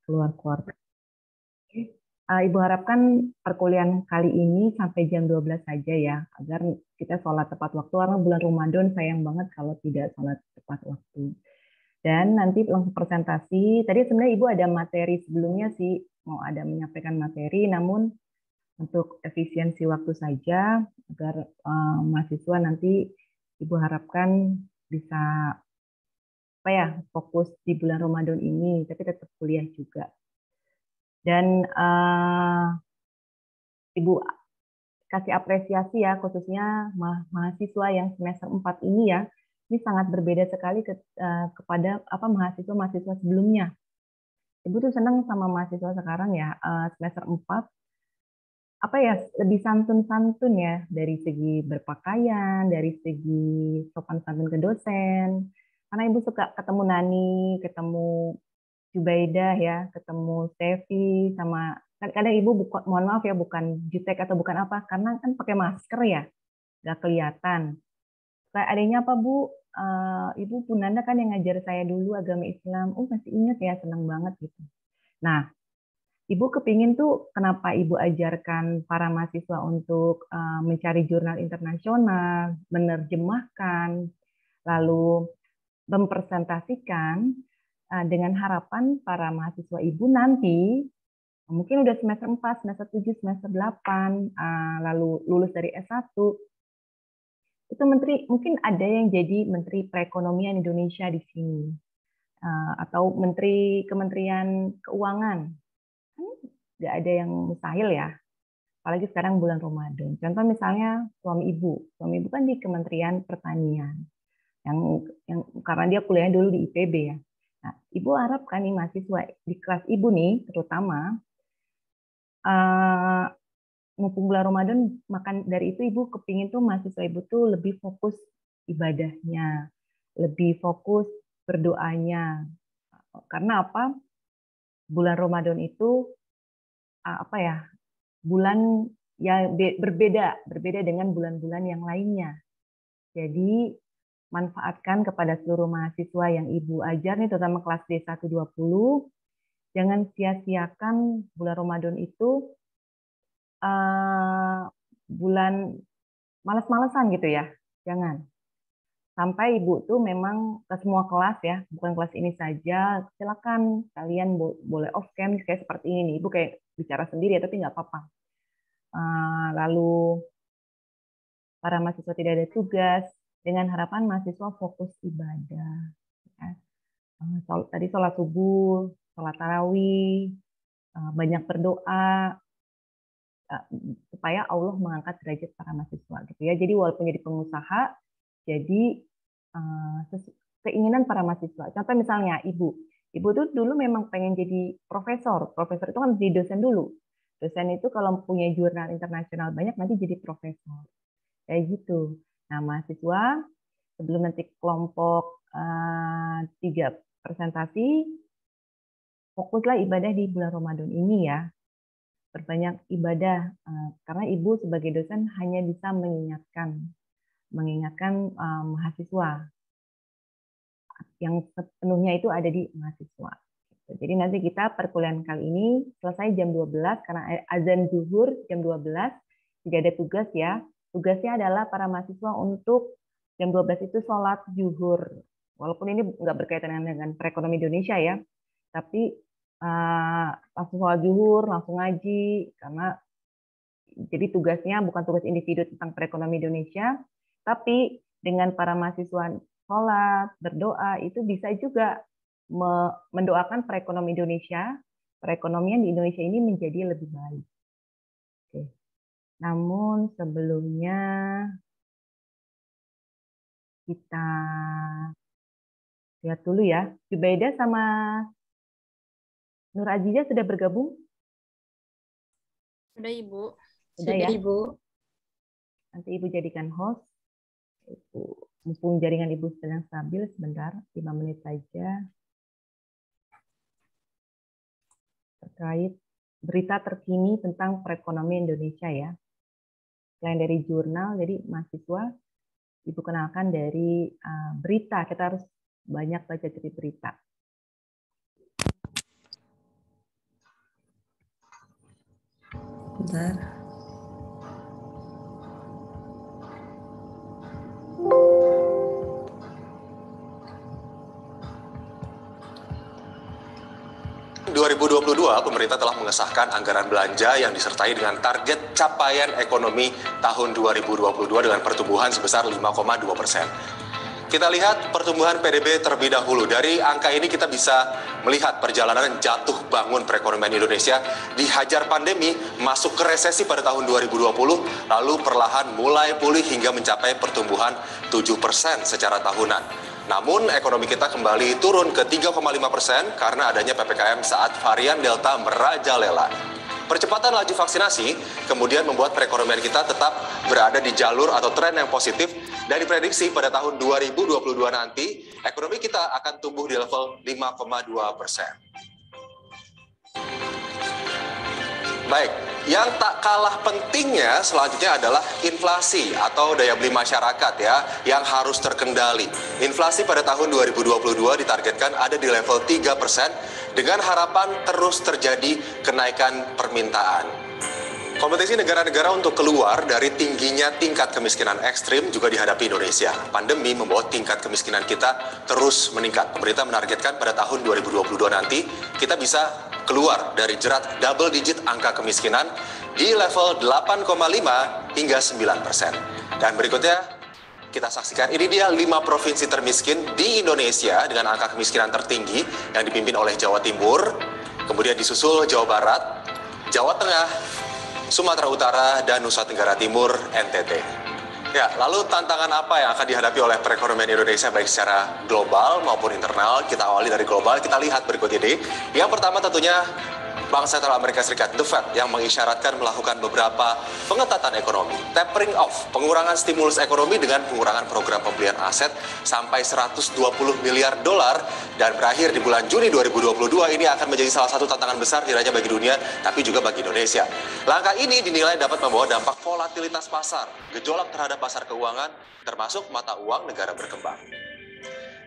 keluar keluar. Ibu harapkan perkuliahan kali ini sampai jam 12 saja ya, agar kita sholat tepat waktu, karena bulan Ramadan sayang banget kalau tidak sholat tepat waktu. Dan nanti langsung presentasi, tadi sebenarnya Ibu ada materi sebelumnya sih, mau ada menyampaikan materi, namun untuk efisiensi waktu saja, agar mahasiswa nanti Ibu harapkan bisa apa ya, fokus di bulan Ramadan ini, tapi tetap kuliah juga. Dan Ibu kasih apresiasi ya, khususnya mahasiswa yang semester 4 ini ya, ini sangat berbeda sekali kepada mahasiswa-mahasiswa sebelumnya. Ibu tuh senang sama mahasiswa sekarang ya, semester 4, apa ya, lebih santun-santun ya, dari segi berpakaian, dari segi sopan santun ke dosen. Karena Ibu suka ketemu Nani, ketemu Jubaidah ya, ketemu Stevi, sama kadang Ibu mohon maaf ya, bukan jutek atau bukan apa, karena kan pakai masker ya, nggak kelihatan. Kayak adanya apa Bu? Ibu Punanda kan yang ngajar saya dulu agama Islam. Oh masih ingat ya, senang banget gitu. Nah, Ibu kepingin tuh kenapa Ibu ajarkan para mahasiswa untuk mencari jurnal internasional, menerjemahkan, lalu mempresentasikan dengan harapan para mahasiswa Ibu nanti mungkin udah semester 4, semester 7, semester 8, lalu lulus dari S1, itu menteri, mungkin ada yang jadi Menteri Perekonomian Indonesia di sini, atau Menteri Kementerian Keuangan. Nggak ada yang mustahil ya, apalagi sekarang bulan Ramadan. Contoh misalnya suami ibu kan di Kementerian Pertanian, yang karena dia kuliah dulu di IPB ya. Nah, ibu harapkan nih mahasiswa di kelas ibu nih, terutama mumpung bulan Ramadan, makan dari itu ibu kepingin tuh mahasiswa ibu tuh lebih fokus ibadahnya, lebih fokus berdoanya. Karena apa? Bulan Ramadan itu apa ya, bulan ya berbeda dengan bulan-bulan yang lainnya. Jadi manfaatkan kepada seluruh mahasiswa yang Ibu ajar nih, terutama kelas D120, jangan sia-siakan bulan Ramadan itu bulan malas-malesan gitu ya. Jangan. Sampai Ibu tuh memang ke semua kelas ya, bukan kelas ini saja, silakan kalian boleh off cam kayak seperti ini nih. Ibu kayak bicara sendiri ya, tapi nggak apa-apa. Lalu para mahasiswa tidak ada tugas, dengan harapan mahasiswa fokus ibadah. Ya. Tadi sholat subuh, sholat tarawih, banyak berdoa, supaya Allah mengangkat derajat para mahasiswa gitu ya. Jadi walaupun jadi pengusaha, jadi keinginan para mahasiswa. Contoh misalnya ibu tuh dulu memang pengen jadi profesor. Profesor itu kan jadi dosen dulu. Dosen itu kalau punya jurnal internasional banyak nanti jadi profesor. Kayak gitu. Nah, mahasiswa sebelum nanti kelompok 3 presentasi, fokuslah ibadah di bulan Ramadan ini ya. Berbanyak ibadah, karena Ibu sebagai dosen hanya bisa mengingatkan mahasiswa. Yang sepenuhnya itu ada di mahasiswa. Jadi nanti kita perkuliahan kali ini selesai jam 12, karena azan zuhur jam 12, tidak ada tugas ya. Tugasnya adalah para mahasiswa untuk jam 12 itu sholat zuhur. Walaupun ini nggak berkaitan dengan perekonomian Indonesia ya, tapi langsung sholat zuhur, langsung ngaji, karena jadi tugasnya bukan tugas individu tentang perekonomian Indonesia, tapi dengan para mahasiswa sholat, berdoa, itu bisa juga mendoakan perekonomian di Indonesia ini menjadi lebih baik. Oke. Namun sebelumnya kita lihat dulu ya, Jubaida sama Nur Aziza sudah bergabung? Sudah Ibu. Sudah ya? Ibu. Nanti Ibu jadikan host. Mumpung jaringan Ibu sedang stabil, sebentar, 5 menit saja. Terkait berita terkini tentang perekonomian Indonesia ya. Selain dari jurnal, jadi mahasiswa Ibu kenalkan dari berita. Kita harus banyak baca dari berita. Bentar. 2022, pemerintah telah mengesahkan anggaran belanja yang disertai dengan target capaian ekonomi tahun 2022 dengan pertumbuhan sebesar 5,2%. Kita lihat pertumbuhan PDB terlebih dahulu. Dari angka ini kita bisa melihat perjalanan jatuh bangun perekonomian Indonesia dihajar pandemi, masuk ke resesi pada tahun 2020, lalu perlahan mulai pulih hingga mencapai pertumbuhan 7% secara tahunan. Namun ekonomi kita kembali turun ke 3,5% karena adanya PPKM saat varian Delta merajalela. Percepatan laju vaksinasi kemudian membuat perekonomian kita tetap berada di jalur atau tren yang positif dan diprediksi pada tahun 2022 nanti ekonomi kita akan tumbuh di level 5,2%. Baik, yang tak kalah pentingnya selanjutnya adalah inflasi atau daya beli masyarakat ya, yang harus terkendali. Inflasi pada tahun 2022 ditargetkan ada di level 3% dengan harapan terus terjadi kenaikan permintaan. Kompetisi negara-negara untuk keluar dari tingginya tingkat kemiskinan ekstrim juga dihadapi Indonesia. Pandemi membawa tingkat kemiskinan kita terus meningkat. Pemerintah menargetkan pada tahun 2022 nanti kita bisa keluar dari jerat double digit angka kemiskinan di level 8,5 hingga 9%. Dan berikutnya kita saksikan, ini dia 5 provinsi termiskin di Indonesia dengan angka kemiskinan tertinggi yang dipimpin oleh Jawa Timur, kemudian disusul Jawa Barat, Jawa Tengah, Sumatera Utara, dan Nusa Tenggara Timur, NTT. Ya, lalu tantangan apa yang akan dihadapi oleh perekonomian Indonesia baik secara global maupun internal? Kita awali dari global, kita lihat berikut ini. Yang pertama tentunya Bank Sentral Amerika Serikat, The Fed, yang mengisyaratkan melakukan beberapa pengetatan ekonomi. Tapering off, pengurangan stimulus ekonomi dengan pengurangan program pembelian aset sampai 120 miliar dolar dan berakhir di bulan Juni 2022. Ini akan menjadi salah satu tantangan besar tidak hanya bagi dunia, tapi juga bagi Indonesia. Langkah ini dinilai dapat membawa dampak volatilitas pasar, gejolak terhadap pasar keuangan, termasuk mata uang negara berkembang.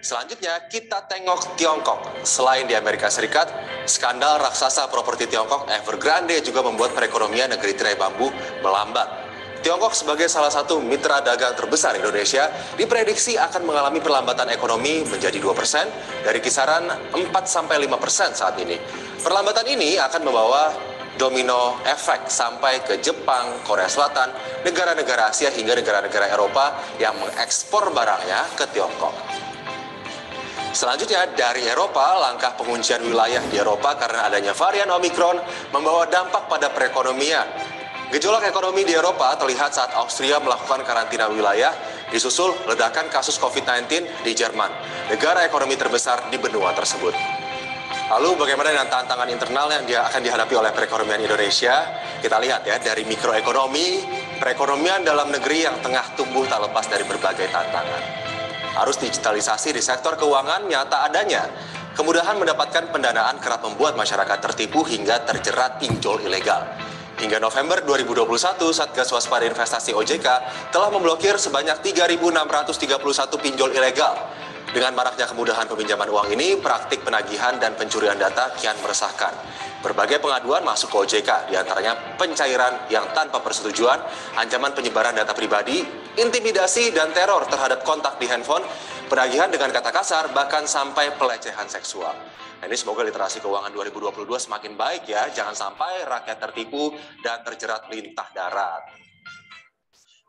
Selanjutnya kita tengok Tiongkok. Selain di Amerika Serikat, skandal raksasa properti Tiongkok Evergrande juga membuat perekonomian negeri tirai bambu melambat. Tiongkok sebagai salah satu mitra dagang terbesar Indonesia diprediksi akan mengalami perlambatan ekonomi menjadi 2% dari kisaran 4-5% saat ini. Perlambatan ini akan membawa domino efek sampai ke Jepang, Korea Selatan, negara-negara Asia hingga negara-negara Eropa yang mengekspor barangnya ke Tiongkok. Selanjutnya dari Eropa, langkah penguncian wilayah di Eropa karena adanya varian Omikron membawa dampak pada perekonomian. Gejolak ekonomi di Eropa terlihat saat Austria melakukan karantina wilayah, disusul ledakan kasus COVID-19 di Jerman, negara ekonomi terbesar di benua tersebut. Lalu bagaimana dengan tantangan internal yang akan dihadapi oleh perekonomian Indonesia? Kita lihat ya, dari mikroekonomi, perekonomian dalam negeri yang tengah tumbuh tak lepas dari berbagai tantangan. Arus digitalisasi di sektor keuangan nyata adanya. Kemudahan mendapatkan pendanaan kerap membuat masyarakat tertipu hingga terjerat pinjol ilegal. Hingga November 2021, Satgas Waspada Investasi OJK telah memblokir sebanyak 3.631 pinjol ilegal. Dengan maraknya kemudahan peminjaman uang ini, praktik penagihan dan pencurian data kian meresahkan. Berbagai pengaduan masuk ke OJK, diantaranya pencairan yang tanpa persetujuan, ancaman penyebaran data pribadi, intimidasi dan teror terhadap kontak di handphone, penagihan dengan kata kasar, bahkan sampai pelecehan seksual. Nah, ini semoga literasi keuangan 2022 semakin baik ya, jangan sampai rakyat tertipu dan terjerat lintah darat.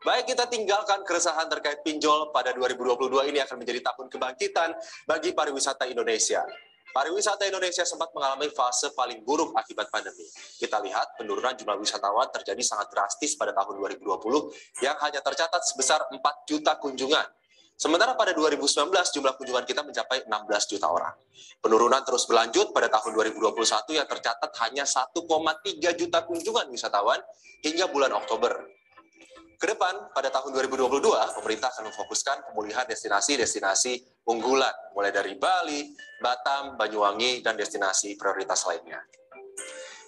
Baik, kita tinggalkan keresahan terkait pinjol. Pada 2022 ini akan menjadi tahun kebangkitan bagi pariwisata Indonesia. Pariwisata Indonesia sempat mengalami fase paling buruk akibat pandemi. Kita lihat penurunan jumlah wisatawan terjadi sangat drastis pada tahun 2020 yang hanya tercatat sebesar 4 juta kunjungan. Sementara pada 2019 jumlah kunjungan kita mencapai 16 juta orang. Penurunan terus berlanjut pada tahun 2021 yang tercatat hanya 1,3 juta kunjungan wisatawan hingga bulan Oktober. Kedepan, pada tahun 2022, pemerintah akan memfokuskan pemulihan destinasi-destinasi unggulan, mulai dari Bali, Batam, Banyuwangi, dan destinasi prioritas lainnya.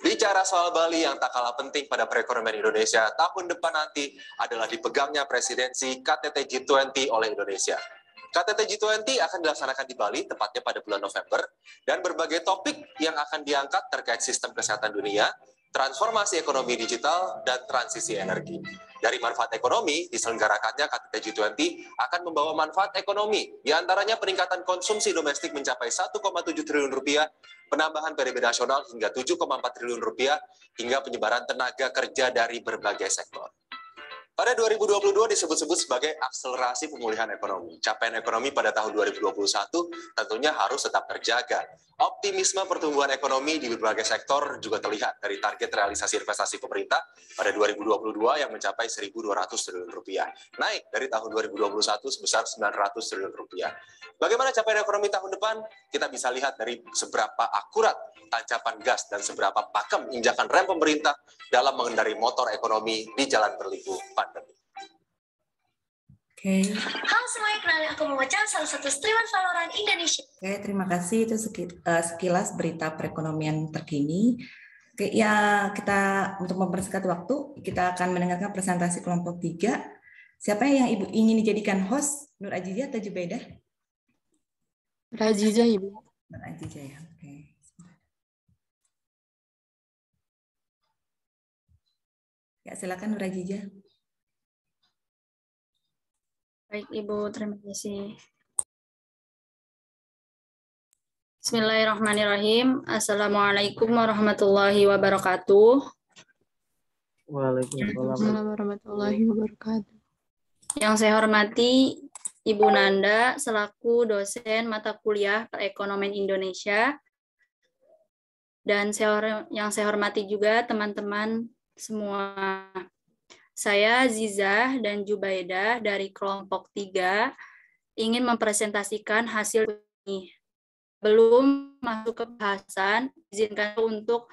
Bicara soal Bali yang tak kalah penting pada perekonomian Indonesia, tahun depan nanti adalah dipegangnya presidensi KTT G20 oleh Indonesia. KTT G20 akan dilaksanakan di Bali, tepatnya pada bulan November, dan berbagai topik yang akan diangkat terkait sistem kesehatan dunia, transformasi ekonomi digital, dan transisi energi. Dari manfaat ekonomi, diselenggarakannya KTT G20 akan membawa manfaat ekonomi, diantaranya peningkatan konsumsi domestik mencapai 1,7 triliun rupiah, penambahan PDB nasional hingga 7,4 triliun rupiah, hingga penyebaran tenaga kerja dari berbagai sektor. Pada 2022 disebut-sebut sebagai akselerasi pemulihan ekonomi. Capaian ekonomi pada tahun 2021 tentunya harus tetap terjaga. Optimisme pertumbuhan ekonomi di berbagai sektor juga terlihat dari target realisasi investasi pemerintah pada 2022 yang mencapai 1.200 triliun rupiah, naik dari tahun 2021 sebesar 900 triliun rupiah. Bagaimana capaian ekonomi tahun depan? Kita bisa lihat dari seberapa akurat tancapkan gas dan seberapa pakem injakan rem pemerintah dalam mengendarai motor ekonomi di jalan berliku pandemi. Oke. Halo semuanya, kenalin aku Momocan, salah satu streamer Valorant Indonesia. Oke, terima kasih. Itu sekilas berita perekonomian terkini. Oke, ya kita untuk mempersingkat waktu, kita akan mendengarkan presentasi kelompok 3. Siapa yang Ibu ingin dijadikan host? Nur Azizah atau Jubaidah? Nur Azizah, Ibu. Nur Azizah ya, oke. Ya, silakan Nur Azizah. Baik, Ibu, terima kasih. Bismillahirrahmanirrahim. Assalamualaikum warahmatullahi wabarakatuh. Waalaikumsalam warahmatullahi wabarakatuh. Yang saya hormati Ibu Nanda selaku dosen mata kuliah Perekonomian Indonesia, dan yang saya hormati juga teman-teman semua. Saya Zizah dan Jubaidah dari kelompok 3 ingin mempresentasikan hasil ini. Belum masuk ke bahasan, izinkan untuk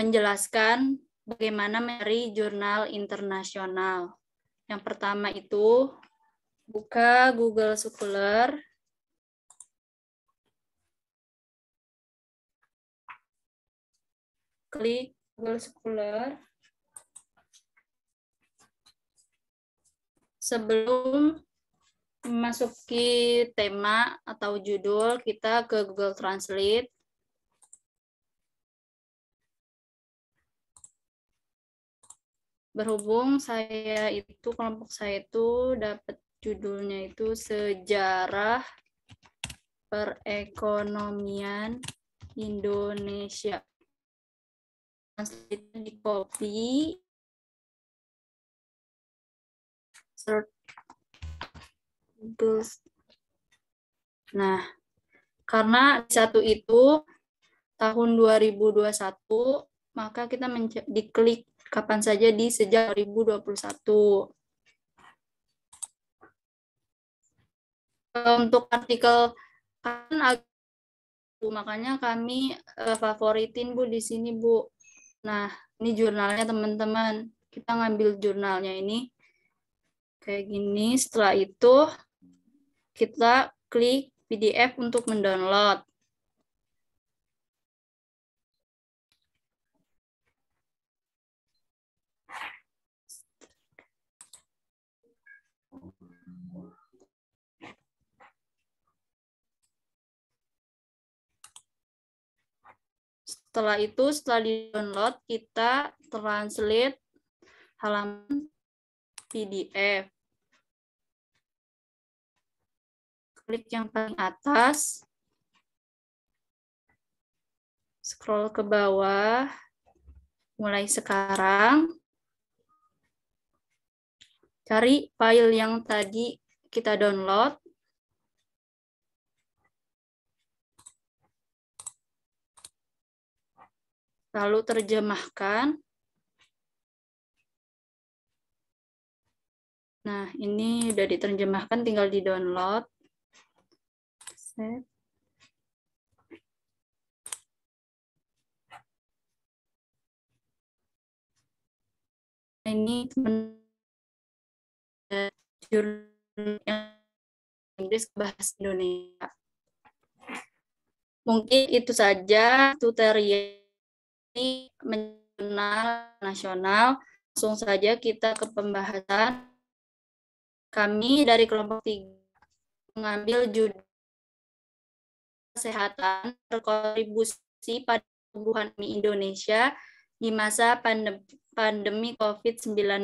menjelaskan bagaimana mencari jurnal internasional. Yang pertama itu, buka Google Scholar. Klik Google Scholar. Sebelum memasuki tema atau judul, kita ke Google Translate. Berhubung kelompok saya itu dapat judulnya itu Sejarah Perekonomian Indonesia. Translate di copy. Nah, karena satu itu tahun 2021, maka kita diklik kapan saja di sejak 2021. Untuk artikel kan makanya kami favoritin Bu di sini Bu. Nah, ini jurnalnya teman-teman. Kita ngambil jurnalnya ini kayak gini. Setelah itu kita klik PDF untuk mendownload. Setelah itu, setelah di-download, kita translate halaman PDF. Klik yang paling atas, scroll ke bawah, mulai sekarang, cari file yang tadi kita download, lalu terjemahkan. Nah, ini udah diterjemahkan, tinggal di-download. Ini jurnal Inggris bahasa Indonesia. Mungkin itu saja tutorial ini mengenal nasional. Langsung saja kita ke pembahasan. Kami dari kelompok 3 mengambil judul kesehatan berkontribusi pada pertumbuhan Indonesia di masa pandemi COVID-19.